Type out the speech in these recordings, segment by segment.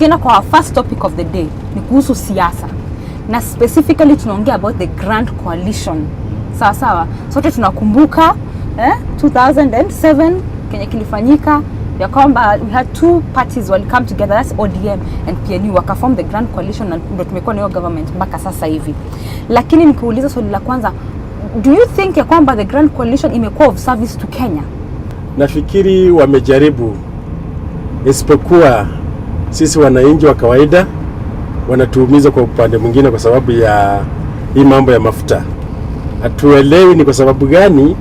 tukienda kwa first topic of the day ni kuhusu siasa. Na specifically tunaongea about the Grand Coalition. Sawa sawa. Sote tunakumbuka 2007 Kenya kilifanyika ya kwamba we had two parties will come together, that's ODM and PNU, wakaform the Grand Coalition na ndio tumekuwa na hiyo government mpaka sasa hivi. Lakini nikiuliza swali la kwanza, do you think ya kwamba the Grand Coalition imekuwa of service to Kenya? Nafikiri wamejaribu, isipokuwa sisi wananchi wa kawaida wanatuumiza kwa upande mwingine kwa sababu ya hii mambo ya mafuta. Hatuelewi ni kwa sababu gani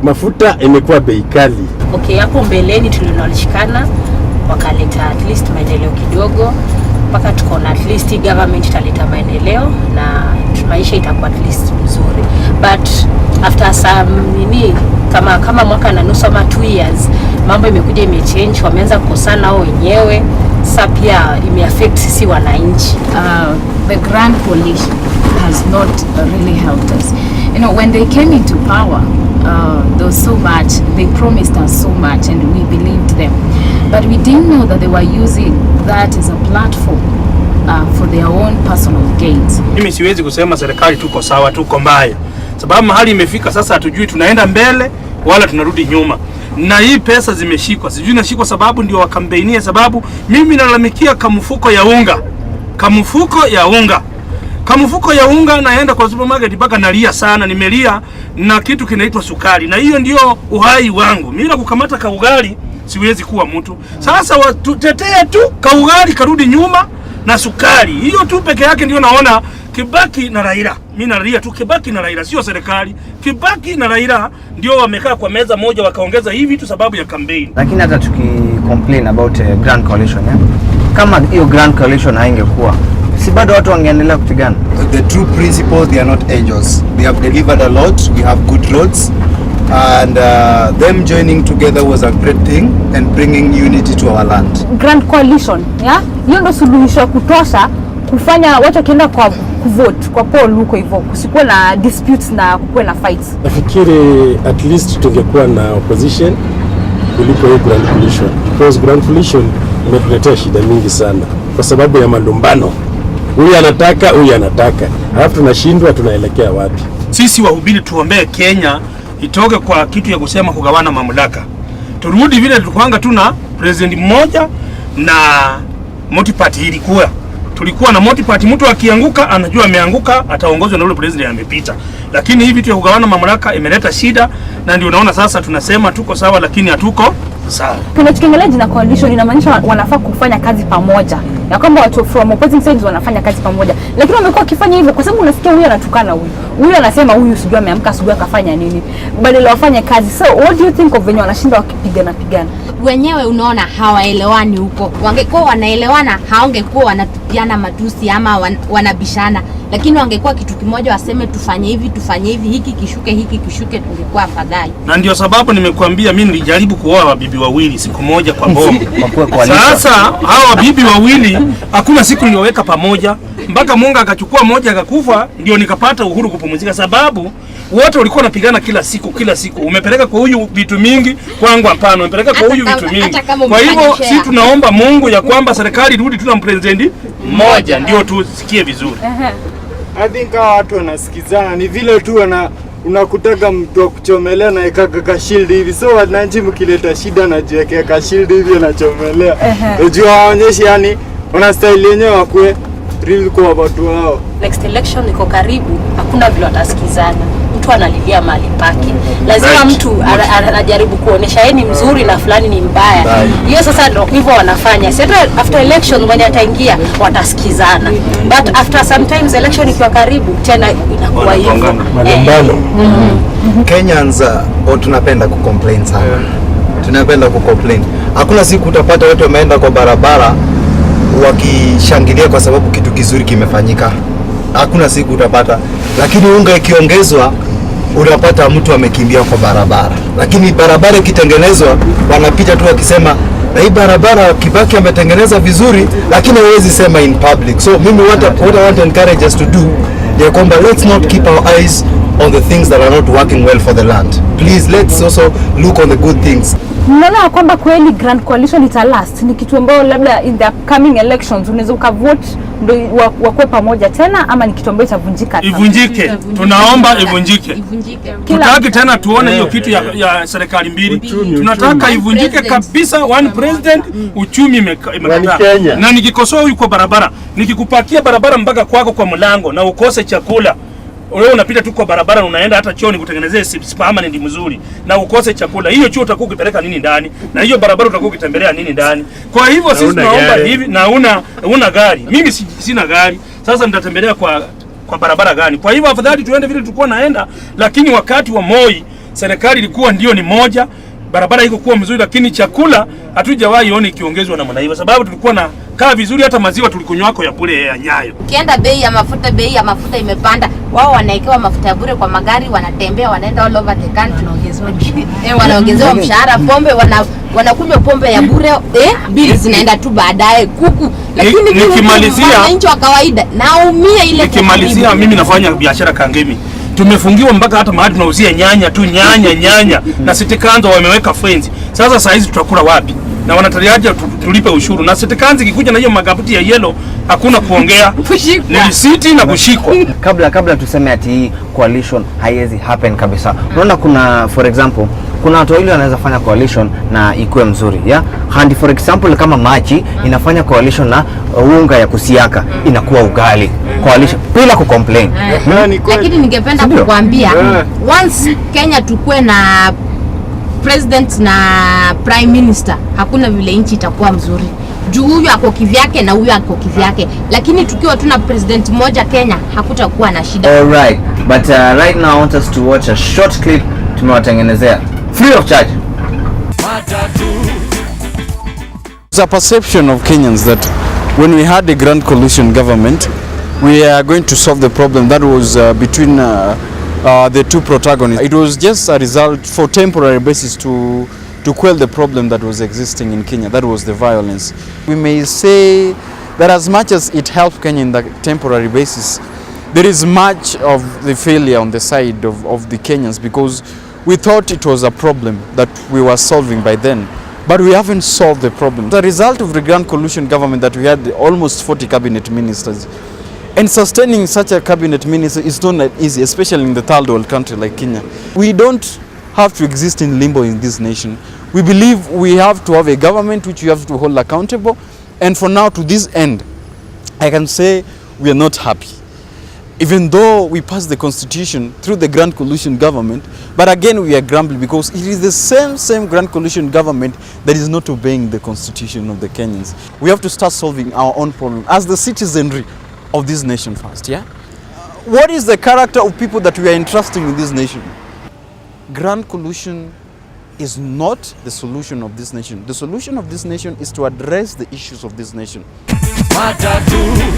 mafuta imekuwa bei kali. Okay, hapo mbeleni tulinalishikana wakaleta at least maendeleo kidogo, mpaka tuko na at least government italeta maendeleo na maisha itakuwa at least mzuri. But after some kama mwaka na nusu ama 2 years, mambo imekuja imechange, wameanza kukosana wao wenyewe. Sasa pia imeaffect sisi wananchi. The Grand Coalition has not really helped us. You know, when they came into power, there was so much, they promised us so much and we believed them. But we didn't know that they were using that as a platform for their own personal gains. Mimi siwezi kusema serikali tuko sawa, tuko mbaya. Sababu mahali imefika sasa hatujui tunaenda mbele wala tunarudi nyuma. Na hii pesa zimeshikwa. Sijui nashikwa sababu ndio wakambainia, sababu mimi nalalamikia kamfuko ya unga. Kamfuko ya unga naenda kwa supermarket mpaka nalia sana, nimelia na kitu kinaitwa sukari. Na hiyo ndio uhai wangu. Mimi na kukamata kaugali siwezi kuwa mtu. Sasa watutetea tu kaugali karudi nyuma na sukari. Hiyo tu peke yake ndio naona Kibaki na Raila. Mimi nalia tu Kibaki na Raila, sio serikali. Kibaki na Raila ndio wamekaa kwa meza moja wakaongeza hivi tu sababu ya campaign. Lakini hata complain about Grand Coalition, kama hiyo Grand Coalition haingekuwa, si bado watu wangeendelea kupigana. The true principles, they are not angels. They have delivered a lot. We have good roads. And them joining together was a great thing and bringing unity to our land. Grand Coalition, hiyo ndio suluhisho kutosha kufanya watu kienda kwa vote kwa poll huko hivyo, kusikuwe na disputes na kukuwe na fights. Nafikiri at least tungekuwa na opposition kuliko hiyo Grand Coalition, because Grand Coalition imetuletea shida mingi sana kwa sababu ya malumbano. Huyu anataka, halafu tunashindwa tunaelekea wapi? Sisi wahubiri tuombee Kenya itoke kwa kitu ya kusema kugawana mamlaka. Turudi vile tulikuanga tuna president mmoja na multi-party ilikuwa. Tulikuwa na multi-party, mtu akianguka anajua ameanguka, ataongozwa na yule president amepita. Lakini hivi vitu ya kugawana mamlaka imeleta shida, na ndio unaona sasa tunasema tuko sawa lakini hatuko sawa. Kuna tukengeleji na coalition inamaanisha wanafaa kufanya kazi pamoja. Ya kwamba watu from opposing sides wanafanya kazi pamoja. Lakini wamekuwa wakifanya hivyo kwa sababu unasikia huyu anatukana huyu. Huyu anasema huyu sijui ameamka sijui akafanya nini. Badala wafanye kazi. So what do you think of wenye wanashinda wakipigana? Wenyewe unaona hawaelewani huko. Wangekuwa wanaelewana, haongekuwa wanatupiana matusi ama wanabishana. Lakini wangekuwa kitu kimoja, waseme tufanye hivi, hiki kishuke, tungekuwa afadhali. Na ndio sababu nimekuambia mimi nilijaribu kuoa wabibi wawili siku moja kwa bomu. Sasa hawa wabibi wawili hakuna siku nilioweka pamoja, mpaka Mungu akachukua moja akakufa ndio nikapata uhuru kupumzika, sababu wote walikuwa wanapigana kila siku. Umepeleka kwa huyu vitu mingi, kwangu hapana, umepeleka kwa huyu vitu mingi. Kwa hivyo sisi tunaomba Mungu ya kwamba serikali rudi tuna president mmoja ndio tusikie vizuri. I think watu wanasikizana, ni vile tu unakutaka mtu wa kuchomelea na ikaka shield hivi. So wananchi mkileta shida na jiwekea ka shield hivi na chomelea. Unajua waonyeshe yani una style yenyewe wakue real kwa watu wao. Next election iko karibu, hakuna vile watasikizana. Mtu analilia mali pake. Lazima mtu anajaribu kuonesha yeye ni mzuri na fulani ni mbaya. Hiyo sasa ndio hivyo wanafanya. Sasa after election when ataingia watasikizana. But after sometimes election ikiwa karibu tena inakuwa hivyo. Kenyans tunapenda kucomplain sana. Tunapenda kucomplain. Hakuna siku utapata watu wameenda kwa barabara wakishangilia kwa sababu kitu kizuri kimefanyika. Hakuna siku utapata. Lakini unga ikiongezwa unapata mtu amekimbia kwa barabara. Lakini barabara ikitengenezwa wanapita tu wakisema na hii barabara Kibaki ametengeneza vizuri, lakini hawezi sema in public. So mimi what I want to encourage us to do ya kwamba let's not keep our eyes on the things that are not working well for the land. Please let's also look on the good things. Mnaona kwamba kweli grand coalition ita last? Ni kitu ambayo labda in the coming elections unaweza ukavote ndio wakwe pamoja tena, ama ni kitu ambayo itavunjika? Ivunjike. Tunaomba ivunjike. Tutaki tena tuone hiyo kitu ya serikali mbili. Tunataka ivunjike kabisa, one president, uchumi imekataa. Na nikikosoa huyu kwa barabara, nikikupakia barabara mpaka kwako kwa mlango na ukose chakula. Wewe unapita tu kwa barabara na unaenda hata chooni kutengenezea permanent mzuri na ukose chakula. Hiyo chuo utakuwa ukipeleka nini ndani? Na hiyo barabara utakuwa ukitembelea nini ndani? Kwa hivyo sisi tunaomba hivi, na una gari. Mimi sina gari. Sasa nitatembelea kwa barabara gani? Kwa hivyo afadhali tuende vile tulikuwa naenda, lakini wakati wa Moi serikali ilikuwa ndio ni moja, barabara iko kuwa mzuri, lakini chakula hatujawahi ona ikiongezwa na manaiva, sababu tulikuwa na kaa vizuri, hata maziwa tulikunywako ya bure ya Nyayo. Ukienda bei ya mafuta imepanda. Wao wanaekewa mafuta ya bure kwa magari, wanatembea wanaenda all over the country, wanaongezewa mshahara, pombe wanakunywa pombe ya bure, bili zinaenda tu baadaye kuku. Lakini nikimalizia wananchi wa kawaida naumia ile. Nikimalizia mimi nafanya biashara Kangemi. Tumefungiwa mpaka hata mahali tunauzia nyanya tu, nyanya na sitikanzo wameweka fence. Sasa saa hizi tutakula wapi? Na wanataraji tulipe ushuru, na sitikanzi kikuja na hiyo magabuti ya yellow hakuna kuongea, ni risiti na kushikwa. Kabla tuseme ati hii coalition haiwezi happen kabisa. Unaona kuna for example kuna watu wawili wanaweza fanya coalition na ikuwe mzuri, yeah? And for example kama machi inafanya coalition na unga ya kusiaka inakuwa ugali. Coalition bila kucomplain. Lakini ningependa kukuambia once Kenya tukue na president na prime minister, hakuna vile nchi itakuwa mzuri. Juu huyu ako kivyake na huyu ako kivyake. Lakini tukiwa tuna president mmoja Kenya, hakutakuwa na shida. All right. But right now I want us to watch a short clip tumewatengenezea free of charge. There's a perception of Kenyans that when we had a grand coalition government, we are going to solve the problem that was between the two protagonists. It was just a result for temporary basis to quell the problem that was existing in Kenya. That was the violence. We may say that as much as it helped Kenya in the temporary basis, there is much of the failure on the side of the Kenyans, because we thought it was a problem that we were solving by then, but we haven't solved the problem. The result of the grand coalition government that we had almost 40 cabinet ministers, and sustaining such a cabinet minister is not that easy, especially in the third world country like Kenya. We don't have to exist in limbo in this nation. We believe we have to have a government which we have to hold accountable, and for now to this end, I can say we are not happy. Even though we passed the constitution through the grand coalition government, but again we are grumbling because it is the same grand coalition government that is not obeying the constitution of the Kenyans. We have to start solving our own problem as the citizenry of this nation first, yeah? What is the character of people that we are entrusting in this nation? Grand coalition is not the solution of this nation. The solution of this nation is to address the issues of this nation.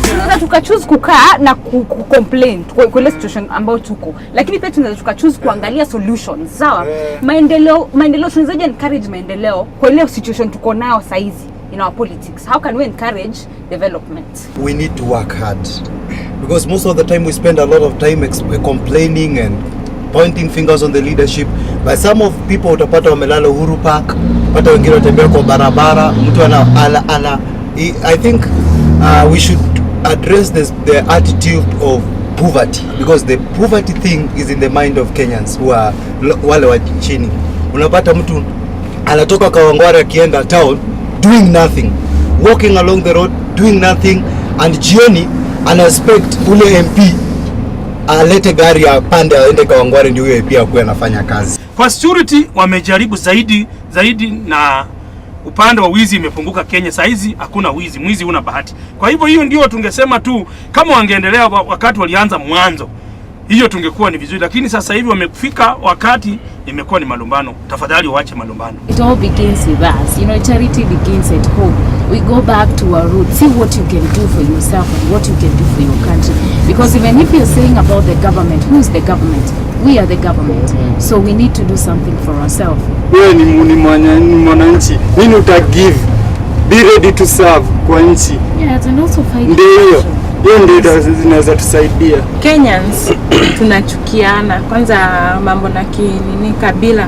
Tunaweza tukachoose kukaa na kucomplain kwa ile situation ambayo tuko, lakini pia tunaweza tukachoose kuangalia solutions. Sawa? Maendeleo tunaweza encourage maendeleo kwa ile situation tuko nayo sasa hizi in our politics. How can we encourage development? We need to work hard, because most of the time we spend a lot of time complaining and pointing fingers on the leadership. But some of people utapata wamelala Uhuru Park, pata wengine watembea kwa barabara, mtu ana I think we should address the attitude of poverty, because the poverty thing is in the mind of Kenyans who are wale wa chini. Unapata mtu anatoka Kawangware akienda town doing nothing, walking along the road doing nothing, and jioni ana expect ule MP alete gari ya pande aende Kawangware ndio yeye pia akuwe anafanya kazi. Kwa security wamejaribu zaidi na upande wa wizi imepunguka Kenya. Saizi hakuna wizi, mwizi una bahati. Kwa hivyo hiyo ndio tungesema tu, kama wangeendelea wakati walianza mwanzo, hiyo tungekuwa ni vizuri, lakini sasa hivi wamefika wakati imekuwa ni malumbano. Tafadhali waache malumbano. It all begins with us. You know, charity begins at home. We go back to our roots. See what you can do for yourself and what you can do for your country. Because even if you're saying about the government, who is the government? We are the government. So we need to do something for ourselves. Wewe ni mwananchi. Nini utagive? Be ready to serve kwa nchi. Yeah, and also fight. Hiyo ndio zinaweza tusaidia. Kenyans tunachukiana. Kwanza mambo na kinini kabila.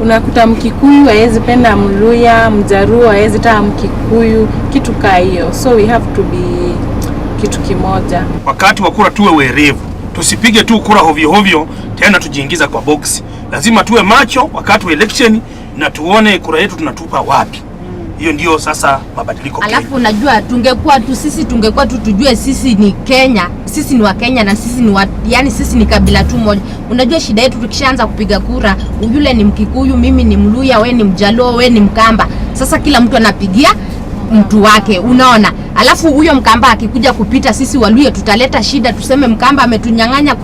unakuta Mkikuyu hawezi penda Mluya, Mjaruo hawezi ta Mkikuyu, kitu kaa hiyo. So we have to be kitu kimoja. Wakati wa kura tuwe werevu, tusipige tu kura hovyo hovyo tena tujiingiza kwa box. Lazima tuwe macho wakati wa election na tuone kura yetu tunatupa wapi. Hiyo ndio sasa mabadiliko. Alafu unajua tungekuwa tu tujue sisi ni Kenya, sisi ni wa Kenya na sisi ni yani sisi ni kabila tu moja. Unajua shida yetu tukishaanza kupiga kura, yule ni Mkikuyu, mimi ni Mluya, we ni Mjaluo, we ni Mkamba. Sasa kila mtu anapigia mtu wake, unaona? Alafu huyo Mkamba akikuja kupita, sisi Waluya tutaleta shida, tuseme Mkamba ametunyang'anya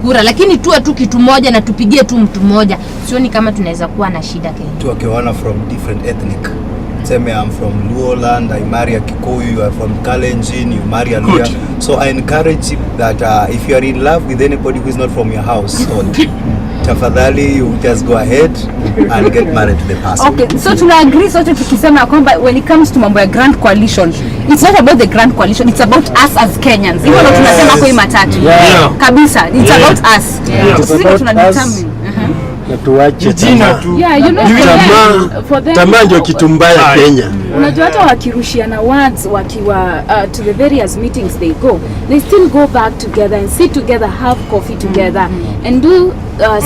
kura, lakini tuwe tu kitu moja na tupigie tu mtu mmoja. Sioni kama tunaweza kuwa na shida Kenya. Tukiona from different ethnic. Same, I'm from Luoland, I marry a Kikuyu, you are from Kalenjin, you marry a Luya. So I encourage that if you are in love with anybody who is not from your household, tafadhali you just go ahead and get married to the person. Okay, so tuna agree sote tukisema kwamba when it comes to mambo ya grand coalition, it's not about the grand coalition, it's about us as Kenyans. Hivyo ndo tunasema kwa MATATU. Kabisa, it's about us. Sisi tuna determine. Na tuache jina tu. Yeah, you know, tamaa ndio kitu mbaya Kenya. Unajua hata wakirushiana words wakiwa to the various meetings they go, they still go back together and sit together, have coffee together and do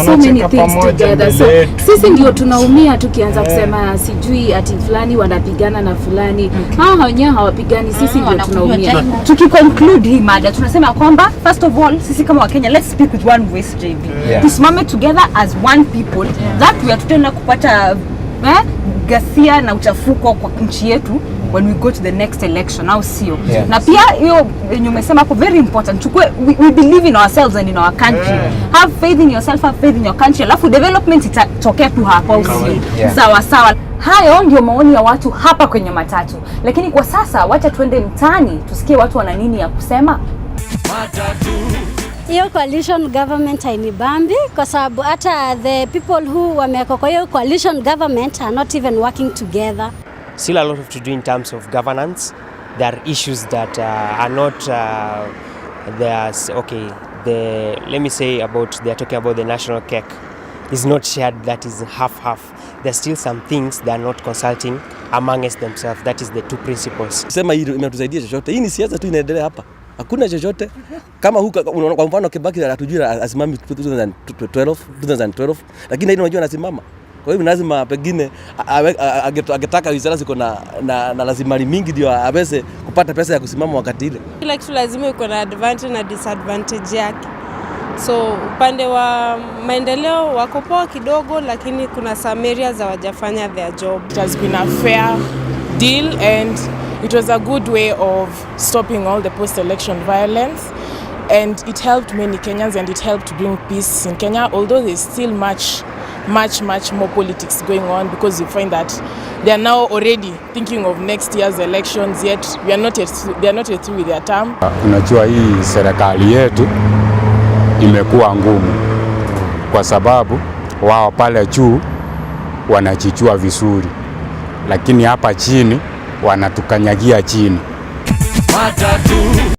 so many things together. So sisi ndio tunaumia tukianza kusema sijui ati fulani wanapigana na fulani. Hao wenyewe hawapigani, sisi ndio tunaumia. Tukiconclude hii mada tunasema kwamba first of all sisi kama Wakenya, let's speak with one voice JB. Tusimame together as one people that we are tutaenda kupata ghasia na uchafuko kwa nchi yetu when we go to the next election, au sio? Na pia hiyo yenye umesema hapo very important. We believe in ourselves and in our country. Have faith in yourself, have faith in your country. Alafu development itatokea tu hapa, au sio? Sawa sawa. Hayo ndio maoni ya watu hapa kwenye Matatu. Lakini kwa sasa wacha tuende mtaani tusikie watu wana nini ya kusema. Hiyo coalition government hainibambi kwa sababu hata the people who wameko kwa hiyo coalition government are not even working together. Still a lot of to do in terms of governance. There are issues that are not let me say about they are talking about the national cake is not shared, that is half. There are still some things that are not consulting amongst themselves. That is the two principles. Sema hii imetusaidia chochote. Hii ni siasa tu inaendelea hapa. Hakuna chochote. Kama huko kwa mfano Kibaki anatujua asimami 2012 lakini hili unajua anasimama. Kwa hivyo lazima pengine angetaka wizara ziko na lazima mingi ndio aweze kupata pesa ya kusimama wakati ile. Kila kitu lazima iko na advantage na disadvantage yake. So upande wa maendeleo wako poa kidogo, lakini kuna some areas hawajafanya their job. It has been a fair deal and it was a good way of stopping all the post-election violence, and it helped many Kenyans and it helped to bring peace in Kenya, although there's still much more politics going on, because you find that they are now already thinking of next year's elections, yet they are not yet through with their term. Unajua hii serikali yetu imekuwa ngumu kwa sababu wao pale juu wanajichua vizuri, lakini hapa chini wanatukanyagia chini. Matatu.